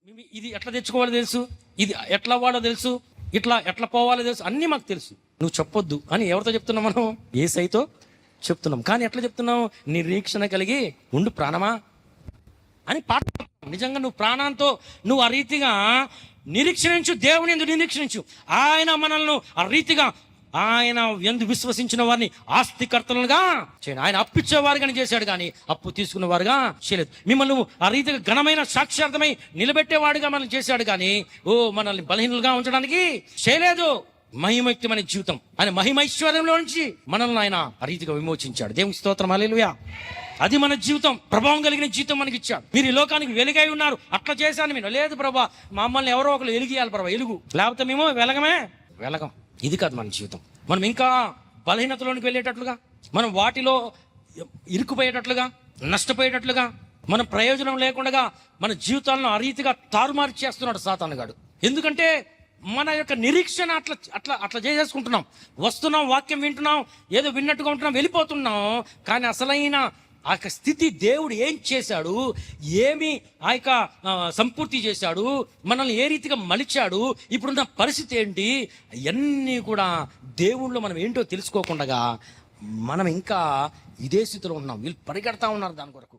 ఇది ఎట్లా తెచ్చుకోవాలో తెలుసు, ఇది ఎట్లా అవ్వాలో తెలుసు, ఎట్లా పోవాలో తెలుసు, అన్నీ మాకు తెలుసు. నువ్వు చెప్పొద్దు అని ఎవరితో చెప్తున్నాం? మనం యేసయ్యతో చెప్తున్నాం. కానీ ఎట్లా చెప్తున్నావు? నిరీక్షణ కలిగి ఉండు ప్రాణమా అని పాట. నిజంగా నువ్వు ప్రాణంతో నువ్వు ఆ రీతిగా నిరీక్షించు, దేవుని యందు నిరీక్షించు. ఆయన మనల్ని ఆ రీతిగా ఆయన ఎందు విశ్వసించిన వారిని ఆస్తికర్తలుగా చేయండి. ఆయన అప్పిచ్చేవారుగానే చేశాడు, కానీ అప్పు తీసుకున్నవారుగా చేయలేదు. మిమ్మల్ని ఆ రీతిగా ఘనమైన సాక్షార్థమై నిలబెట్టేవాడుగా మనల్ని చేశాడు, కానీ మనల్ని బలహీనులుగా ఉంచడానికి చేయలేదు. మహిమయుక్తమైన జీవితం, ఆయన మహిమైశ్వర్యంలో నుంచి మనల్ని ఆయన ఆ రీతిగా విమోచించాడు. దేవునికి స్తోత్రం, హల్లెలూయా. అది మన జీవితం, ప్రభావం కలిగిన జీవితం మనకి ఇచ్చాడు. మీరు ఈ లోకానికి వెలుగై ఉన్నారు. అట్లా చేశాను నేను, లేదు ప్రభా మమ్మల్ని ఎవరో ఒకరు వెలిగియాలి ప్రభా, వెలుగు, లేకపోతే మేము వెలగం. ఇది కాదు మన జీవితం. మనం ఇంకా బలహీనతలోనికి వెళ్ళేటట్లుగా, మనం వాటిలో ఇరుక్కుపోయేటట్లుగా, నష్టపోయేటట్లుగా, మన ప్రయోజనం లేకుండా మన జీవితాలను ఆ రీతిగా తారుమారు చేస్తున్నాడు సాతానుగాడు. ఎందుకంటే మన యొక్క నిరీక్షణ అట్లా చేసేసుకుంటున్నాం. వస్తున్నాం, వాక్యం వింటున్నాం, ఏదో విన్నట్టుగా ఉంటున్నాం, వెళ్ళిపోతున్నాం. కానీ అసలైన ఆ యొక్క స్థితి దేవుడు ఏం చేశాడు, ఏమి ఆ యొక్క సంపూర్తి చేశాడు, మనల్ని ఏ రీతిగా మలిచాడు, ఇప్పుడున్న పరిస్థితి ఏంటి, అన్నీ కూడా దేవుళ్ళు మనం ఏంటో తెలుసుకోకుండా మనం ఇంకా ఇదే స్థితిలో ఉన్నాం. వీళ్ళు పరిగెడతా ఉన్నారు దాని కొరకు.